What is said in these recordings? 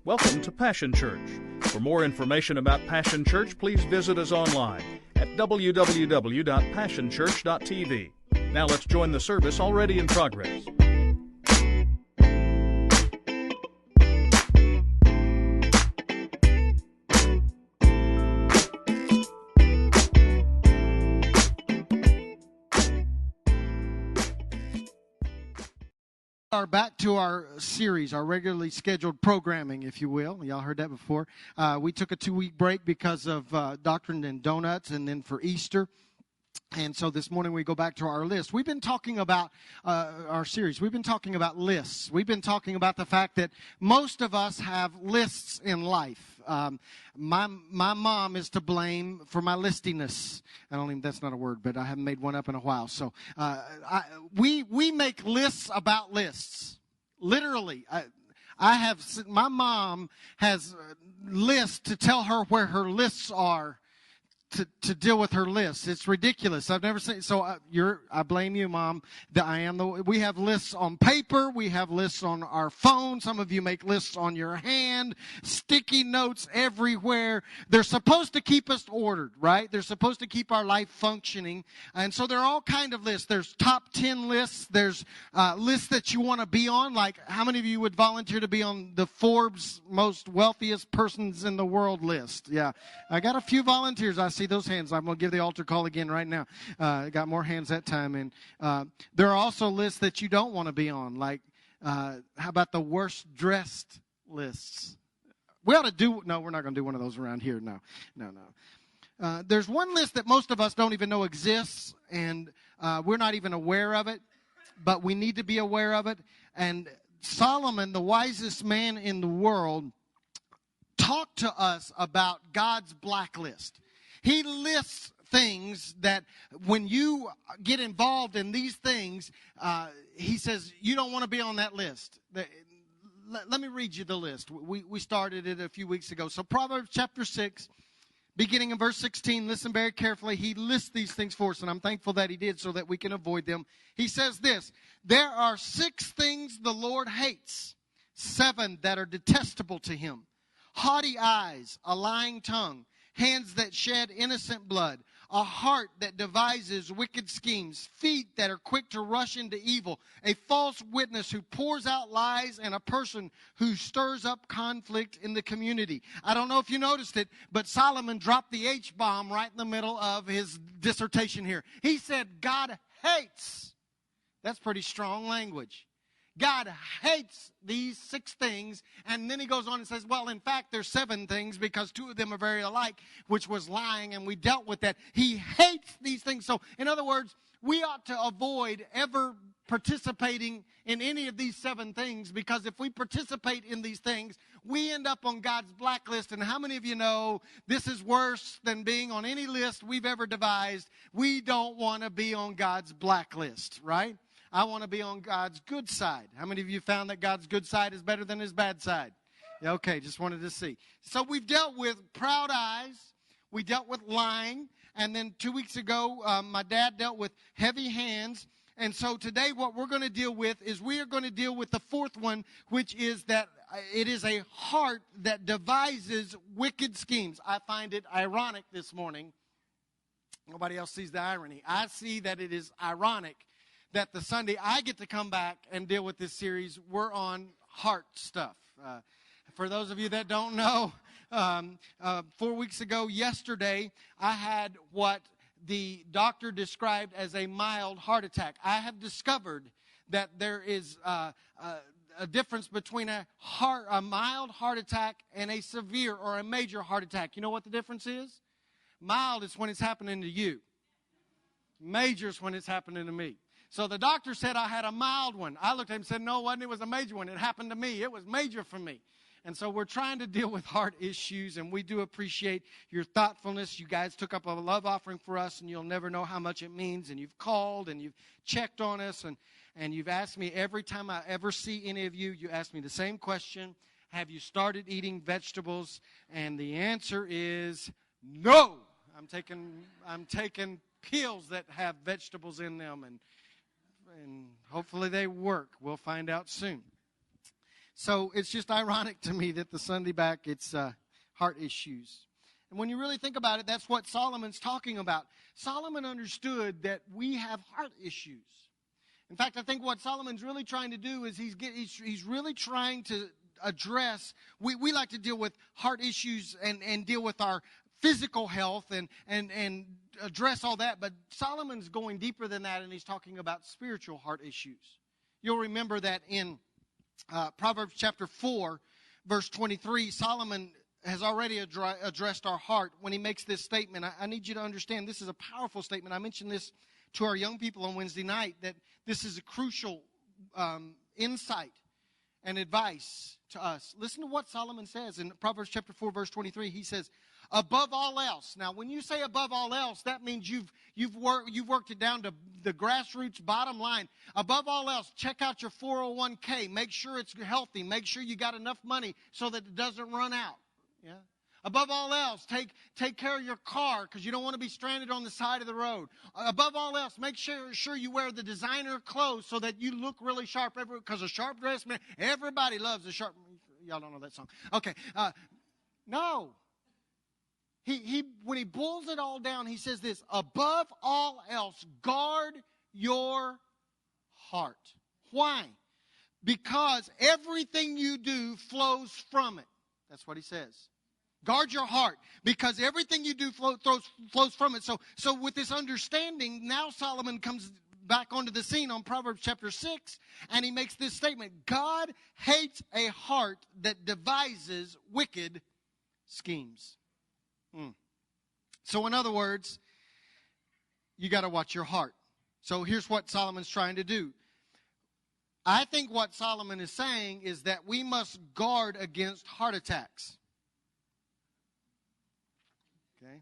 Welcome to Passion Church. For more information about Passion Church, please visit us online at www.passionchurch.tv. Now let's join the service already in progress. Back to our series, our regularly scheduled programming, if you will. Y'all heard that before. We took a 2-week break because of Doctrine and Donuts and then for Easter. And so this morning we go back to our list. We've been talking about our series. We've been talking about lists. We've been talking about the fact that most of us have lists in life. My mom is to blame for my listiness. That's not a word, but I haven't made one up in a while. So we make lists about lists. Literally, my mom has lists to tell her where her lists are. To deal with her list. It's ridiculous. I've never seen. So I blame you, Mom. We have lists on paper. We have lists on our phone. Some of you make lists on your hand. Sticky notes everywhere. They're supposed to keep us ordered, right? They're supposed to keep our life functioning. And so there are all kind of lists. There's top 10 lists. There's lists that you want to be on. Like, how many of you would volunteer to be on the Forbes most wealthiest persons in the world list? Yeah, I got a few volunteers. I see those hands. I'm going to give the altar call again right now. Got more hands that time. And there are also lists that you don't want to be on. Like, how about the worst dressed lists? We ought to do, no, we're not going to do one of those around here. No. There's one list that most of us don't even know exists, and we're not even aware of it, but we need to be aware of it. And Solomon, the wisest man in the world, talked to us about God's blacklist. He lists things that when you get involved in these things, he says you don't want to be on that list. Let me read you the list. We started it a few weeks ago. So Proverbs chapter 6, beginning in verse 16, listen very carefully. He lists these things for us, and I'm thankful that he did so that we can avoid them. He says this: there are 6 things the Lord hates, 7 that are detestable to him: haughty eyes, a lying tongue, hands that shed innocent blood, a heart that devises wicked schemes, feet that are quick to rush into evil, a false witness who pours out lies, and a person who stirs up conflict in the community. I don't know if you noticed it, but Solomon dropped the H-bomb right in the middle of his dissertation here. He said God hates. That's pretty strong language. God hates these 6 things, and then he goes on and says, well, in fact, there's 7 things because 2 of them are very alike, which was lying, and we dealt with that. He hates these things. So, in other words, we ought to avoid ever participating in any of these 7 things, because if we participate in these things, we end up on God's blacklist. And how many of you know this is worse than being on any list we've ever devised? We don't want to be on God's blacklist, right? I want to be on God's good side. How many of you found that God's good side is better than his bad side? Yeah, okay, just wanted to see. So we've dealt with proud eyes. We dealt with lying. And then 2 weeks ago, my dad dealt with heavy hands. And so today what we're going to deal with is we are going to deal with the 4th one, which is that it is a heart that devises wicked schemes. I find it ironic this morning. Nobody else sees the irony. I see that it is ironic that the Sunday I get to come back and deal with this series, we're on heart stuff. For those of you that don't know, 4 weeks ago, yesterday, I had what the doctor described as a mild heart attack. I have discovered that there is a difference between a mild heart attack and a severe or a major heart attack. You know what the difference is? Mild is when it's happening to you. Major is when it's happening to me. So the doctor said I had a mild one. I looked at him and said, no, it wasn't. It was a major one. It happened to me. It was major for me. And so we're trying to deal with heart issues, and we do appreciate your thoughtfulness. You guys took up a love offering for us, and you'll never know how much it means. And you've called, and you've checked on us, and you've asked me every time I ever see any of you, you ask me the same question: have you started eating vegetables? And the answer is no. I'm taking pills that have vegetables in them, and hopefully they work. We'll find out soon. So it's just ironic to me that the Sunday back, it's heart issues. And when you really think about it, that's what Solomon's talking about. Solomon understood that we have heart issues. In fact, I think what Solomon's really trying to do is he's really trying to address, we like to deal with heart issues and deal with our physical health and address all that. But Solomon's going deeper than that, and he's talking about spiritual heart issues. You'll remember that in Proverbs chapter 4, verse 23, Solomon has already addressed our heart when he makes this statement. I need you to understand this is a powerful statement. I mentioned this to our young people on Wednesday night, that this is a crucial insight and advice to us. Listen to what Solomon says in Proverbs chapter 4, verse 23. He says, above all else. Now, when you say above all else, that means you've worked it down to the grassroots bottom line. Above all else, check out your 401k. Make sure it's healthy. Make sure you got enough money so that it doesn't run out. Yeah. Above all else, take care of your car because you don't want to be stranded on the side of the road. Above all else, make sure you wear the designer clothes so that you look really sharp. Because a sharp dressed man, everybody loves a sharp. Y'all don't know that song. Okay. No. He when he boils it all down, he says this: above all else, guard your heart. Why? Because everything you do flows from it. That's what he says. Guard your heart, because everything you do flows from it. So with this understanding, now Solomon comes back onto the scene on Proverbs chapter 6, and he makes this statement: God hates a heart that devises wicked schemes. So in other words, you got to watch your heart. So here's what Solomon's trying to do. I think what Solomon is saying is that we must guard against heart attacks. Okay?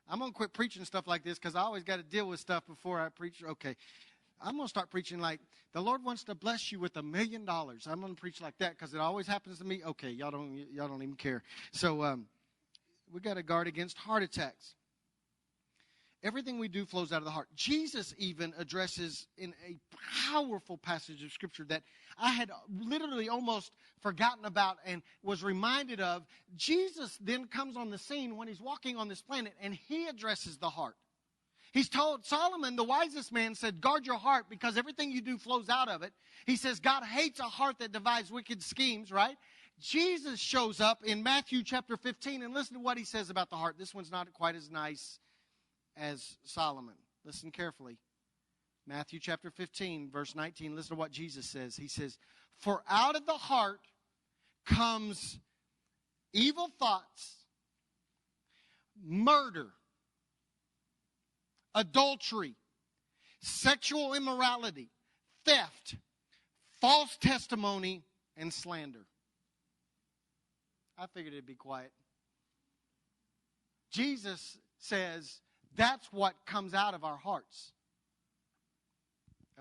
I'm going to quit preaching stuff like this because I always got to deal with stuff before I preach. Okay. I'm going to start preaching like, the Lord wants to bless you with $1 million. I'm going to preach like that because it always happens to me. Okay, y'all don't even care. So we got to guard against heart attacks. Everything we do flows out of the heart. Jesus even addresses in a powerful passage of Scripture that I had literally almost forgotten about and was reminded of. Jesus then comes on the scene when he's walking on this planet, and he addresses the heart. He's told Solomon, the wisest man, said, guard your heart because everything you do flows out of it. He says God hates a heart that devises wicked schemes, right? Jesus shows up in Matthew chapter 15, and listen to what he says about the heart. This one's not quite as nice as Solomon. Listen carefully. Matthew chapter 15, verse 19. Listen to what Jesus says. He says, for out of the heart comes evil thoughts, murder, adultery, sexual immorality, theft, false testimony, and slander. I figured it'd be quiet. Jesus says that's what comes out of our hearts.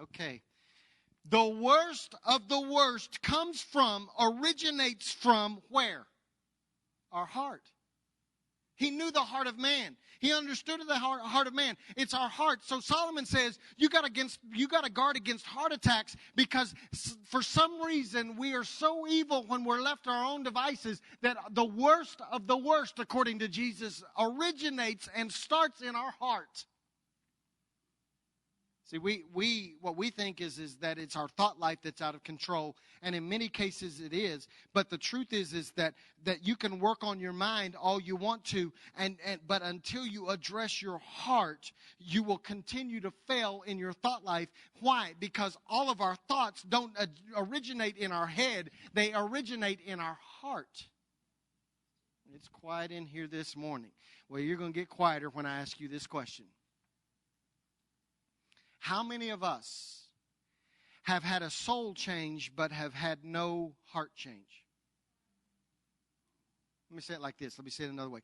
Okay. The worst of the worst originates from where? Our heart. He knew the heart of man. He understood the heart of man. It's our heart. So Solomon says you got to guard against heart attacks because for some reason we are so evil when we're left to our own devices that the worst of the worst, according to Jesus, originates and starts in our heart. See, what we think is that it's our thought life that's out of control, and in many cases it is. But the truth is that you can work on your mind all you want to, but until you address your heart, you will continue to fail in your thought life. Why? Because all of our thoughts don't originate in our head; they originate in our heart. It's quiet in here this morning. Well, you're going to get quieter when I ask you this question. How many of us have had a soul change but have had no heart change? Let me say it like this. Let me say it another way.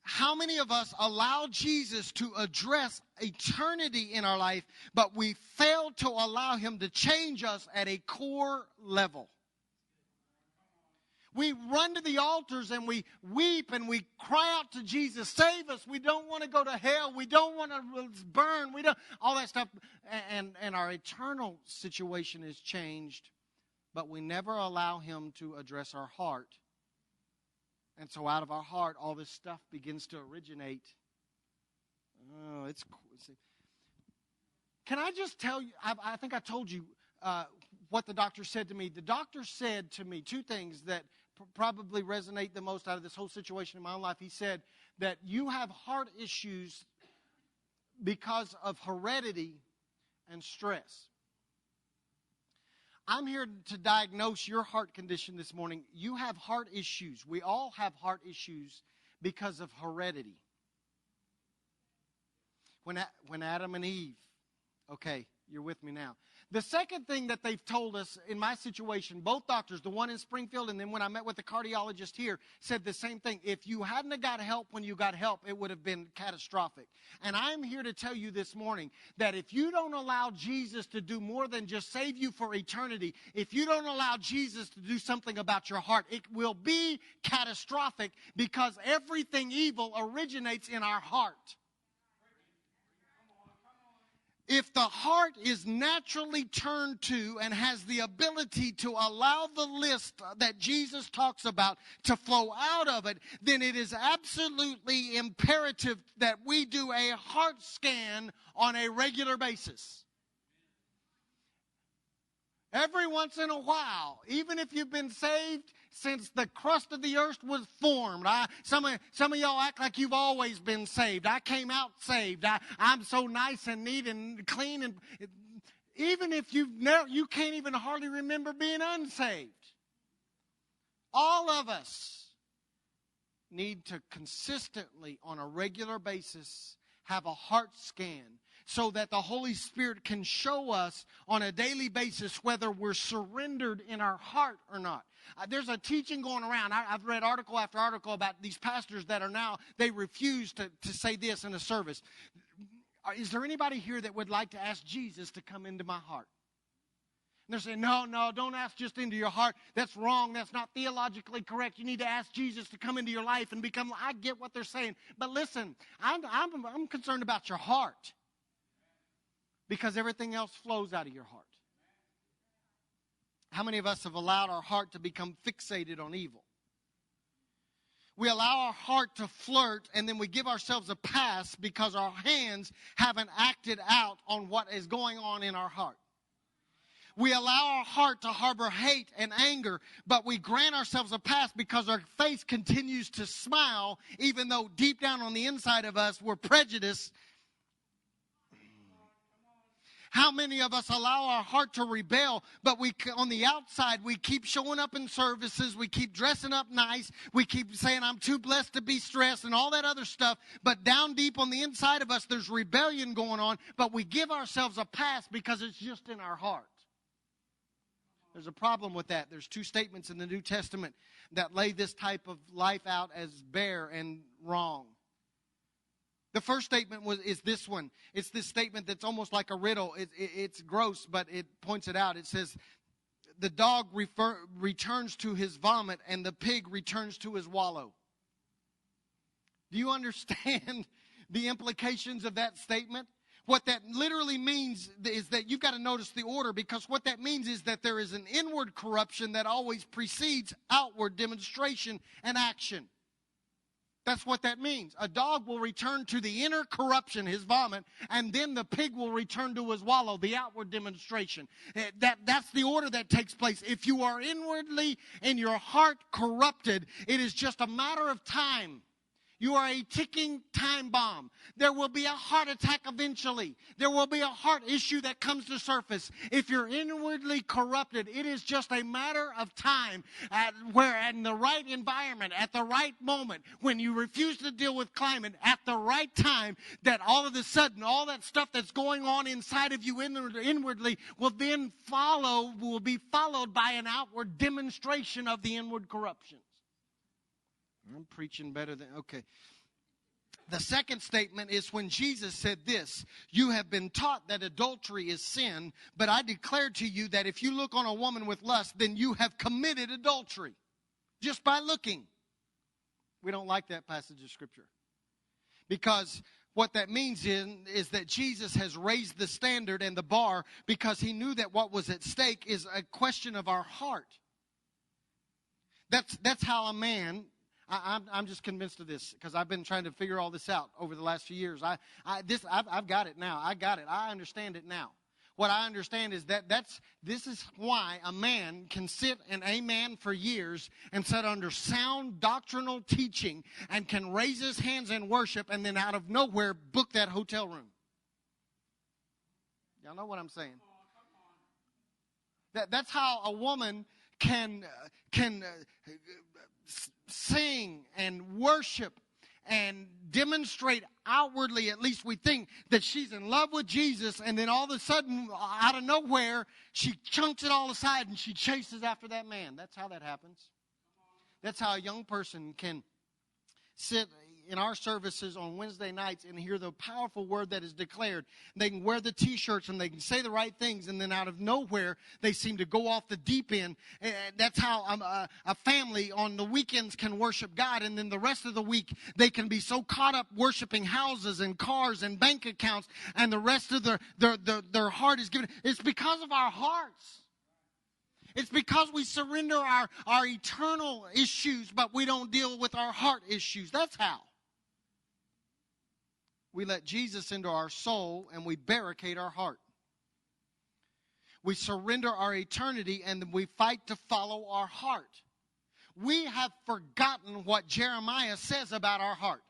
How many of us allow Jesus to address eternity in our life, but we fail to allow him to change us at a core level? We run to the altars and we weep and we cry out to Jesus, save us. We don't want to go to hell. We don't want to burn. We don't, all that stuff. And our eternal situation is changed, but we never allow Him to address our heart. And so out of our heart, all this stuff begins to originate. Oh, it's cool. Can I just tell you, I think I told you what the doctor said to me. The doctor said to me two things that probably resonate the most out of this whole situation in my own life. He said that you have heart issues because of heredity and stress. I'm here to diagnose your heart condition this morning. You have heart issues. We all have heart issues because of heredity. When Adam and Eve, okay, you're with me now. The second thing that they've told us in my situation, both doctors, the one in Springfield and then when I met with the cardiologist here, said the same thing. If you hadn't have got help when you got help, it would have been catastrophic. And I'm here to tell you this morning that if you don't allow Jesus to do more than just save you for eternity, if you don't allow Jesus to do something about your heart, it will be catastrophic because everything evil originates in our heart. If the heart is naturally turned to and has the ability to allow the list that Jesus talks about to flow out of it, then it is absolutely imperative that we do a heart scan on a regular basis. Every once in a while, even if you've been saved since the crust of the earth was formed. Some of y'all act like you've always been saved. I came out saved. I'm so nice and neat and clean. And even if you can't even hardly remember being unsaved. All of us need to consistently, on a regular basis, have a heart scan so that the Holy Spirit can show us on a daily basis whether we're surrendered in our heart or not. There's a teaching going around. I've read article after article about these pastors that are now, they refuse to say this in a service. Is there anybody here that would like to ask Jesus to come into my heart? And they're saying, no, don't ask just into your heart. That's wrong. That's not theologically correct. You need to ask Jesus to come into your life and become. I get what they're saying. But listen, I'm concerned about your heart. Because everything else flows out of your heart. How many of us have allowed our heart to become fixated on evil? We allow our heart to flirt and then we give ourselves a pass because our hands haven't acted out on what is going on in our heart. We allow our heart to harbor hate and anger, but we grant ourselves a pass because our face continues to smile even though deep down on the inside of us we're prejudiced. How many of us allow our heart to rebel, but on the outside, we keep showing up in services, we keep dressing up nice, we keep saying, I'm too blessed to be stressed and all that other stuff, but down deep on the inside of us, there's rebellion going on, but we give ourselves a pass because it's just in our heart. There's a problem with that. There's two statements in the New Testament that lay this type of life out as bare and wrong. The first statement is this one. It's this statement that's almost like a riddle. It's gross, but it points it out. It says, the dog returns to his vomit and the pig returns to his wallow. Do you understand the implications of that statement? What that literally means is that you've got to notice the order, because what that means is that there is an inward corruption that always precedes outward demonstration and action. That's what that means. A dog will return to the inner corruption, his vomit, and then the pig will return to his wallow, the outward demonstration. That's the order that takes place. If you are inwardly in your heart corrupted, it is just a matter of time. You are a ticking time bomb. There will be a heart attack eventually. There will be a heart issue that comes to surface. If you're inwardly corrupted, it is just a matter of time where in the right environment, at the right moment, when you refuse to deal with climate, at the right time, that all of a sudden, all that stuff that's going on inside of you inwardly will be followed by an outward demonstration of the inward corruption. I'm preaching better than, okay. The second statement is when Jesus said this, you have been taught that adultery is sin, but I declare to you that if you look on a woman with lust, then you have committed adultery. Just by looking. We don't like that passage of Scripture. Because What that means is that Jesus has raised the standard and the bar because he knew that what was at stake is a question of our heart. That's how a man, I'm just convinced of this because I've been trying to figure all this out over the last few years. I've got it now. I got it. I understand it now. What I understand is this is why a man can sit and amen for years and sit under sound doctrinal teaching and can raise his hands in worship and then out of nowhere book that hotel room. Y'all know what I'm saying? That's how a woman can sing and worship and demonstrate outwardly, at least we think, that she's in love with Jesus, and then all of a sudden, out of nowhere, she chunks it all aside and she chases after that man. That's how that happens. That's how a young person can sit in our services on Wednesday nights and hear the powerful word that is declared. They can wear the T-shirts and they can say the right things, and then out of nowhere, they seem to go off the deep end. That's how a family on the weekends can worship God, and then the rest of the week, they can be so caught up worshiping houses and cars and bank accounts, and the rest of their heart is given. It's because of our hearts. It's because we surrender our eternal issues, but we don't deal with our heart issues. That's how. We let Jesus into our soul and we barricade our heart. We surrender our eternity and we fight to follow our heart. We have forgotten what Jeremiah says about our heart.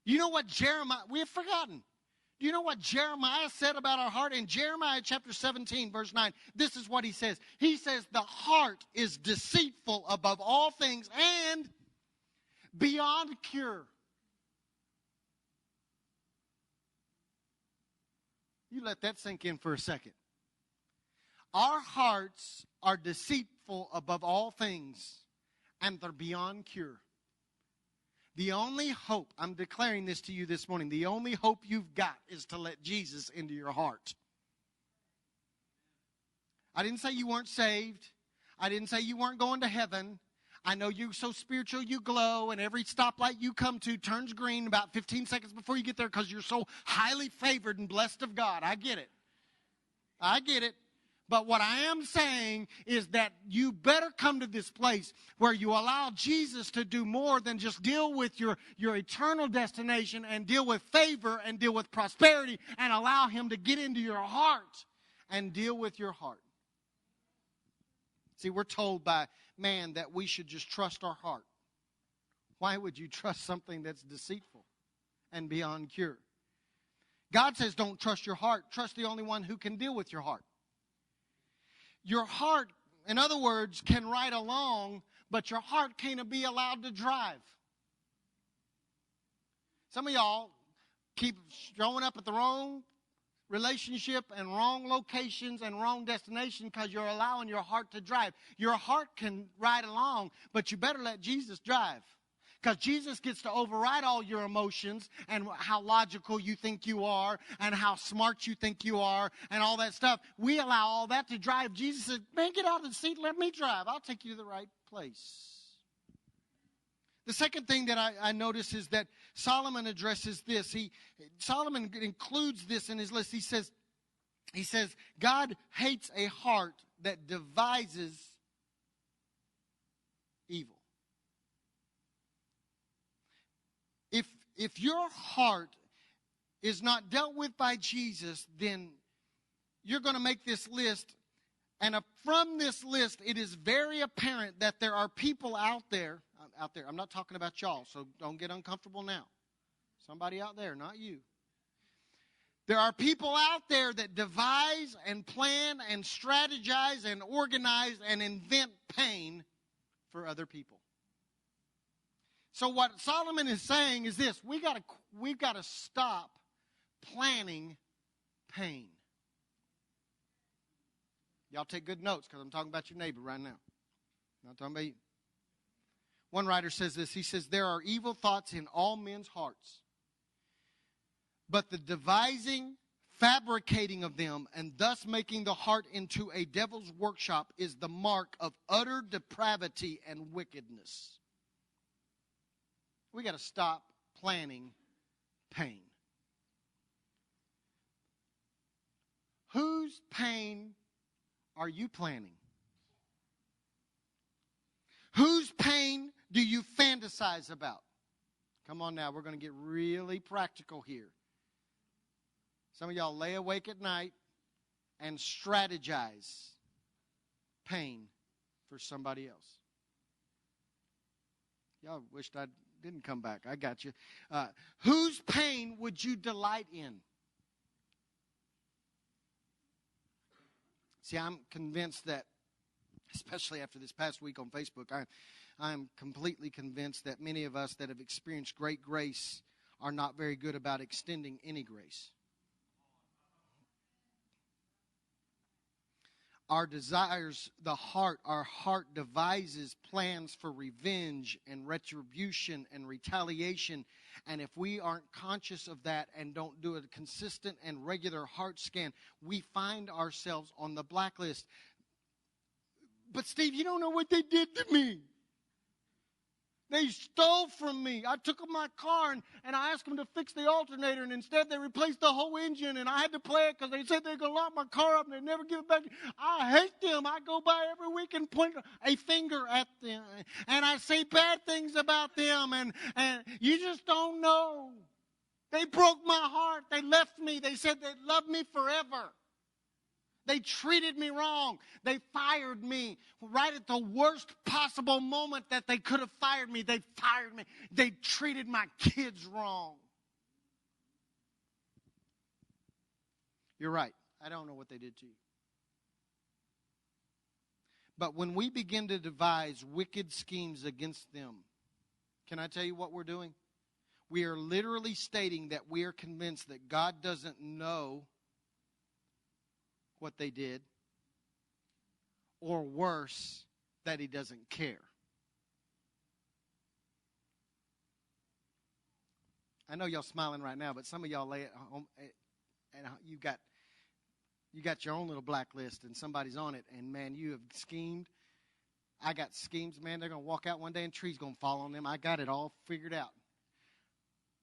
You know what we have forgotten. Do you know what Jeremiah said about our heart? In Jeremiah chapter 17, verse 9, this is what he says. He says, the heart is deceitful above all things and beyond cure. You let that sink in for a second. Our hearts are deceitful above all things, and they're beyond cure. The only hope, I'm declaring this to you this morning, the only hope you've got is to let Jesus into your heart. I didn't say you weren't saved. I didn't say you weren't going to heaven. I know you're so spiritual you glow, and every stoplight you come to turns green about 15 seconds before you get there because you're so highly favored and blessed of God. I get it. I get it. But what I am saying is that you better come to this place where you allow Jesus to do more than just deal with your eternal destination and deal with favor and deal with prosperity, and allow him to get into your heart and deal with your heart. See, we're told by man that we should just trust our heart. Why would you trust something that's deceitful and beyond cure? God says don't trust your heart. Trust the only one who can deal with your heart. Your heart, in other words, can ride along, but your heart can't be allowed to drive. Some of y'all keep showing up at the wrong relationship and wrong locations and wrong destination because you're allowing your heart to drive. Your heart can ride along, but you better let Jesus drive. Because Jesus gets to override all your emotions and how logical you think you are and how smart you think you are and all that stuff. We allow all that to drive. Jesus said, man, get out of the seat and let me drive. I'll take you to the right place. The second thing that I notice is that Solomon addresses this. Solomon includes this in his list. He says, God hates a heart that devises evil. If your heart is not dealt with by Jesus, then you're going to make this list. And from this list, it is very apparent that there are people out there. I'm not talking about y'all, so don't get uncomfortable now. Somebody out there, not you. There are people out there that devise and plan and strategize and organize and invent pain for other people. So what Solomon is saying is this: we've got to stop planning pain. Y'all take good notes because I'm talking about your neighbor right now. I'm not talking about you. One writer says this. He says, there are evil thoughts in all men's hearts, but the devising, fabricating of them, and thus making the heart into a devil's workshop is the mark of utter depravity and wickedness. We got to stop planning pain. Whose pain are you planning? Whose pain do you fantasize about? Come on now, we're going to get really practical here. Some of y'all lay awake at night and strategize pain for somebody else. Y'all wished I didn't come back. I got you. Whose pain would you delight in? See, I'm convinced that, especially after this past week on Facebook, I'm completely convinced that many of us that have experienced great grace are not very good about extending any grace. Our desires, our heart devises plans for revenge and retribution and retaliation. And if we aren't conscious of that and don't do a consistent and regular heart scan, we find ourselves on the blacklist. But Steve, you don't know what they did to me. They stole from me. I took my car and I asked them to fix the alternator, and instead they replaced the whole engine, and I had to play it because they said they're going to lock my car up and they'd never give it back. I hate them. I go by every week and point a finger at them, and I say bad things about them, and you just don't know. They broke my heart. They left me. They said they'd love me forever. They treated me wrong. They fired me right at the worst possible moment that they could have fired me. They fired me. They treated my kids wrong. You're right. I don't know what they did to you. But when we begin to devise wicked schemes against them, can I tell you what we're doing? We are literally stating that we are convinced that God doesn't know what they did, or worse, that He doesn't care. I know y'all smiling right now, but some of y'all lay at home and you got your own little blacklist and somebody's on it, and man, you have schemed. I got schemes, man. They're going to walk out one day and trees going to fall on them. I got it all figured out.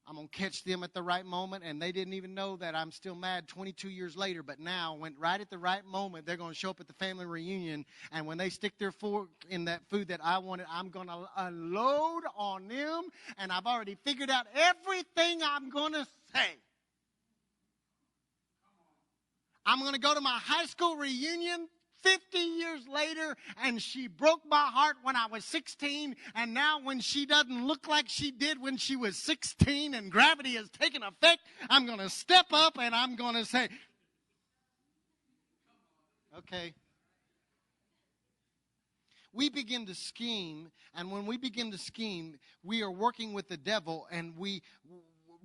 I'm going to catch them at the right moment, and they didn't even know that I'm still mad 22 years later, but now, when right at the right moment, they're going to show up at the family reunion, and when they stick their fork in that food that I wanted, I'm going to unload on them, and I've already figured out everything I'm going to say. I'm going to go to my high school reunion 50 years later, and she broke my heart when I was 16, and now when she doesn't look like she did when she was 16 and gravity has taken effect, I'm going to step up and I'm going to say, okay. We begin to scheme, and when we begin to scheme, we are working with the devil, and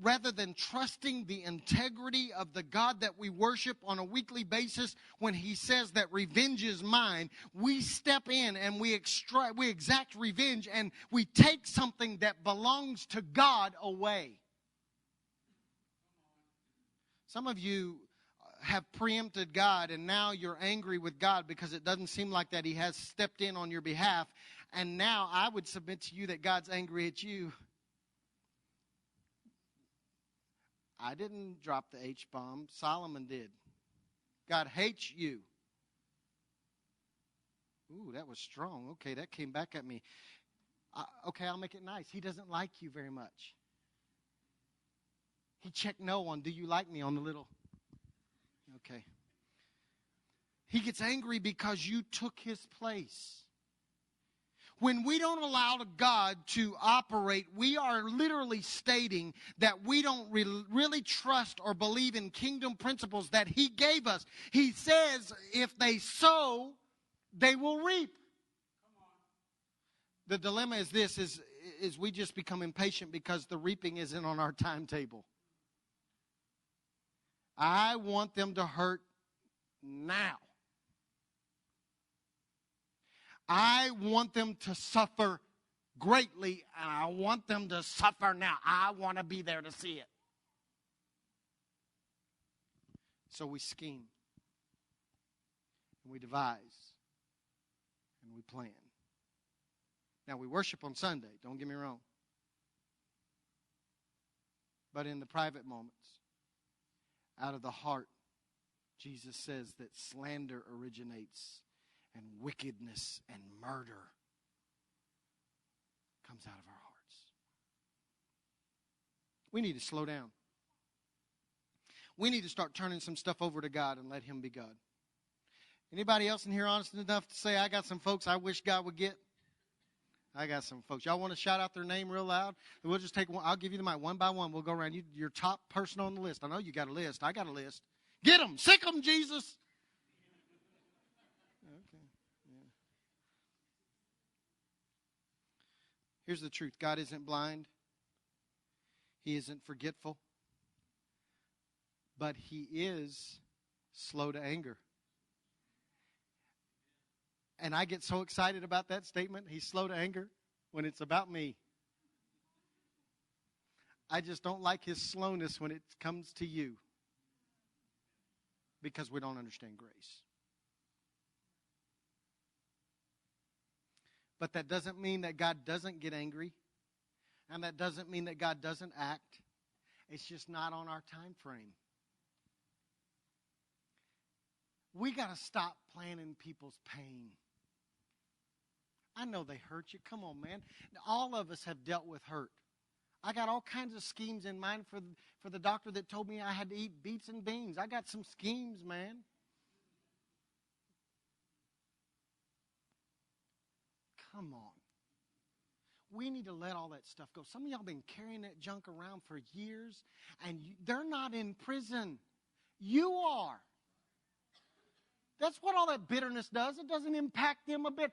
rather than trusting the integrity of the God that we worship on a weekly basis, when He says that revenge is mine, we step in and we exact revenge, and we take something that belongs to God away. Some of you have preempted God, and now you're angry with God because it doesn't seem like that He has stepped in on your behalf. And now I would submit to you that God's angry at you. I didn't drop the H-bomb. Solomon did. God hates you. Ooh, that was strong. Okay, that came back at me. Okay, I'll make it nice. He doesn't like you very much. He checked no on, do you like me, on the little... Okay. He gets angry because you took His place. When we don't allow God to operate, we are literally stating that we don't really trust or believe in kingdom principles that He gave us. He says if they sow, they will reap. The dilemma is this, is we just become impatient because the reaping isn't on our timetable. I want them to hurt now. I want them to suffer greatly, and I want them to suffer now. I want to be there to see it. So we scheme, and we devise, and we plan. Now, we worship on Sunday, don't get me wrong. But in the private moments, out of the heart, Jesus says that slander originates and wickedness and murder comes out of our hearts. We need to slow down. We need to start turning some stuff over to God and let Him be God. Anybody else in here honest enough to say, I got some folks I wish God would get? I got some folks. Y'all want to shout out their name real loud? We'll just take one. I'll give you the mic one by one. We'll go around. Your top person on the list. I know you got a list. I got a list. Get them. Sick them, Jesus. Okay. Yeah. Here's the truth. God isn't blind. He isn't forgetful. But He is slow to anger. And I get so excited about that statement, He's slow to anger, when it's about me. I just don't like His slowness when it comes to you, because we don't understand grace. But that doesn't mean that God doesn't get angry, and that doesn't mean that God doesn't act. It's just not on our time frame. We got to stop planning people's pain. I know they hurt you. Come on, man. All of us have dealt with hurt. I got all kinds of schemes in mind for the doctor that told me I had to eat beets and beans. I got some schemes, man. Come on. We need to let all that stuff go. Some of y'all been carrying that junk around for years, and they're not in prison. You are. That's what all that bitterness does. It doesn't impact them a bit.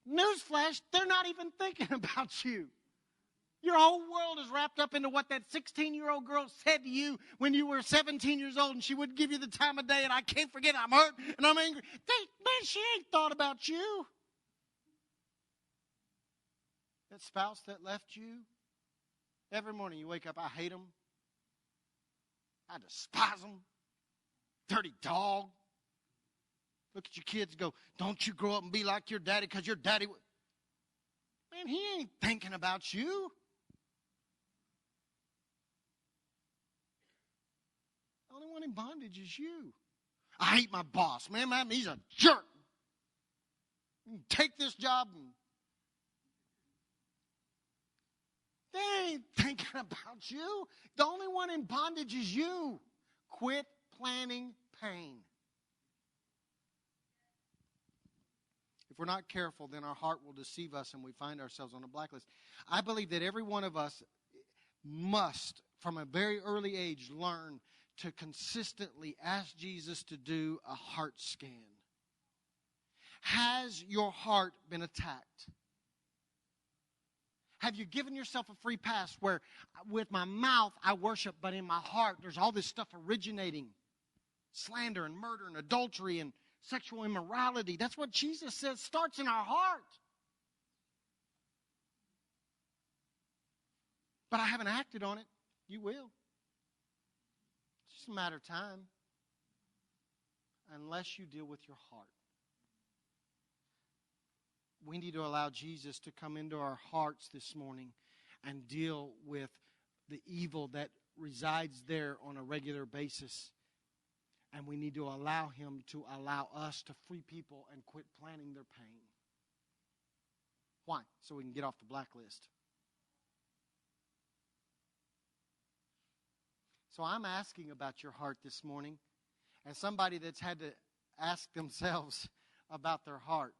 Newsflash, they're not even thinking about you. Your whole world is wrapped up into what that 16-year-old girl said to you when you were 17 years old, and she wouldn't give you the time of day, and I can't forget it. I'm hurt, and I'm angry. Man, she ain't thought about you. That spouse that left you, every morning you wake up, I hate them. I despise them. Dirty dog. Look at your kids and go, don't you grow up and be like your daddy, because your daddy... Man, he ain't thinking about you. The only one in bondage is you. I hate my boss. Man, he's a jerk. Take this job and... They ain't thinking about you. The only one in bondage is you. Quit planning pain. If we're not careful, then our heart will deceive us and we find ourselves on a blacklist. I believe that every one of us must, from a very early age, learn to consistently ask Jesus to do a heart scan. Has your heart been attacked? Have you given yourself a free pass where with my mouth I worship, but in my heart there's all this stuff originating? Slander and murder and adultery and sexual immorality. That's what Jesus says starts in our heart. But I haven't acted on it. You will. It's just a matter of time. Unless you deal with your heart. We need to allow Jesus to come into our hearts this morning and deal with the evil that resides there on a regular basis. And we need to allow Him to allow us to free people and quit planning their pain. Why? So we can get off the blacklist. So I'm asking about your heart this morning as somebody that's had to ask themselves about their heart.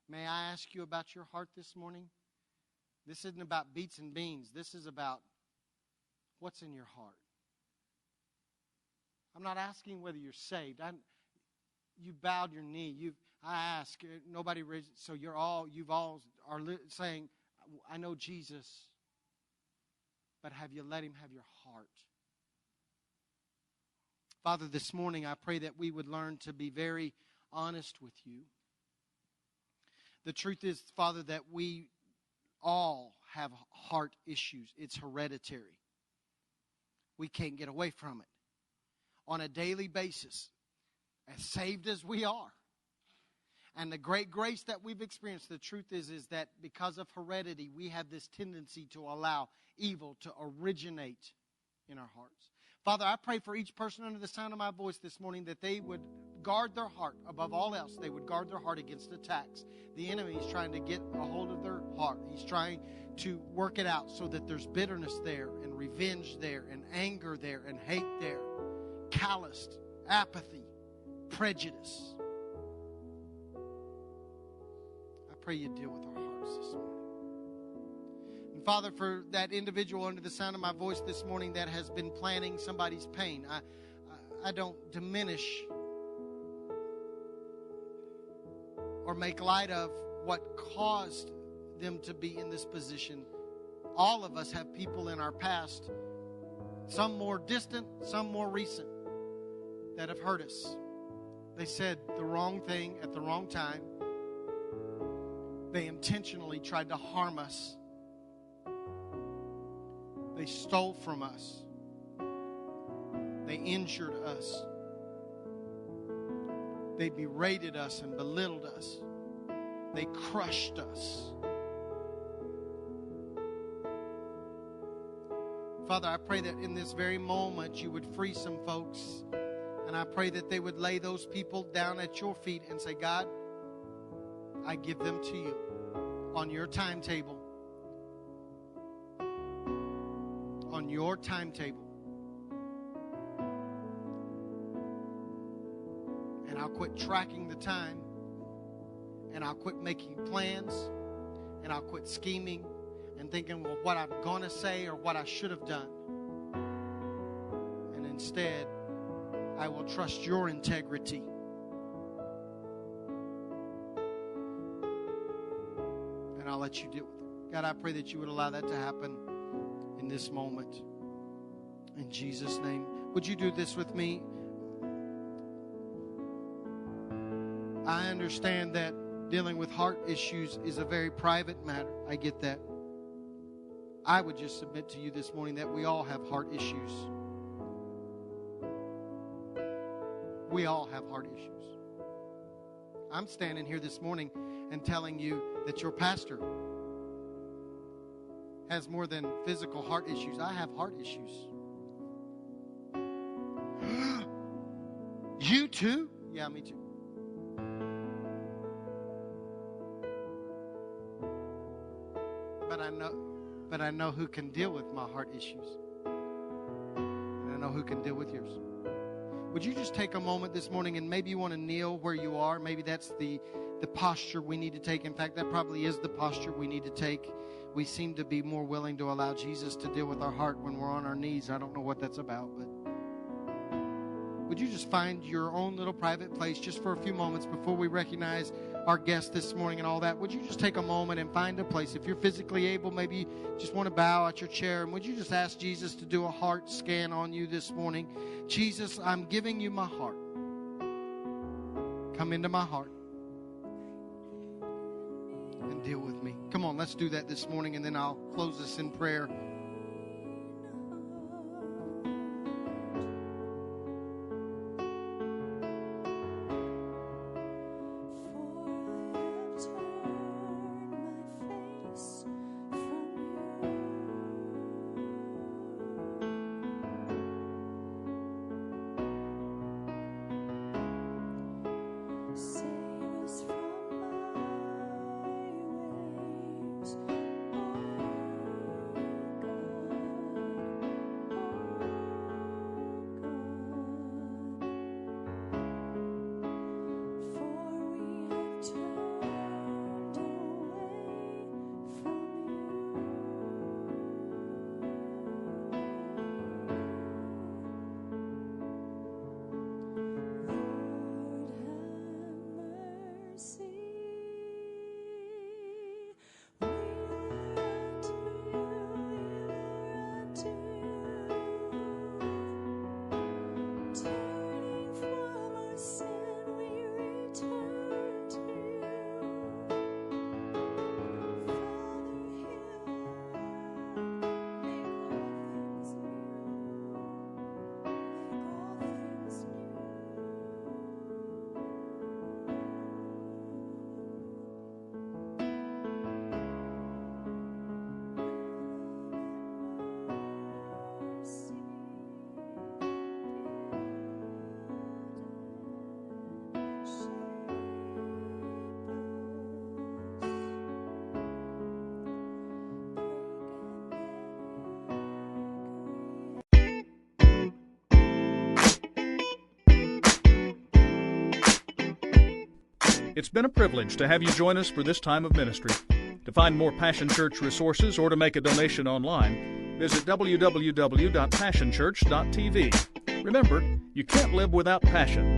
May I ask you about your heart this morning? This isn't about beets and beans. This is about what's in your heart. I'm not asking whether you're saved. You bowed your knee. I ask. Nobody raised. So you've all are saying, I know Jesus. But have you let Him have your heart? Father, this morning I pray that we would learn to be very honest with you. The truth is, Father, that we all have heart issues. It's hereditary. We can't get away from it. On a daily basis, as saved as we are, and the great grace that we've experienced, the truth is that because of heredity, we have this tendency to allow evil to originate in our hearts. Father, I pray for each person under the sound of my voice this morning that they would guard their heart above all else. They would guard their heart against attacks. The enemy is trying to get a hold of their heart. He's trying to work it out so that there's bitterness there and revenge there and anger there and hate there, calloused, apathy, prejudice. I pray you deal with our hearts this morning. And Father, for that individual under the sound of my voice this morning that has been planning somebody's pain, I don't diminish or make light of what caused them to be in this position. All of us have people in our past, some more distant, some more recent, that have hurt us. They said the wrong thing at the wrong time. They intentionally tried to harm us. They stole from us. They injured us. They berated us and belittled us. They crushed us. Father, I pray that in this very moment you would free some folks. And I pray that they would lay those people down at your feet and say, God, I give them to you on your timetable. On your timetable. And I'll quit tracking the time. And I'll quit making plans. And I'll quit scheming and thinking, well, what I'm going to say or what I should have done. And instead, I will trust your integrity. And I'll let you deal with it. God, I pray that you would allow that to happen in this moment. In Jesus' name. Would you do this with me? I understand that dealing with heart issues is a very private matter. I get that. I would just submit to you this morning that we all have heart issues. We all have heart issues. I'm standing here this morning and telling you that your pastor has more than physical heart issues. I have heart issues. You too? Yeah, me too. But I know who can deal with my heart issues. And I know who can deal with yours. Would you just take a moment this morning, and maybe you want to kneel where you are. Maybe that's the posture we need to take. In fact, that probably is the posture we need to take. We seem to be more willing to allow Jesus to deal with our heart when we're on our knees. I don't know what that's about, but would you just find your own little private place just for a few moments before we recognize our guest this morning and all that? Would you just take a moment and find a place? If you're physically able, maybe you just want to bow at your chair. And would you just ask Jesus to do a heart scan on you this morning? Jesus, I'm giving you my heart. Come into my heart and deal with me. Come on, let's do that this morning, and then I'll close this in prayer. It's been a privilege to have you join us for this time of ministry. To find more Passion Church resources or to make a donation online, visit www.passionchurch.tv. Remember, you can't live without passion.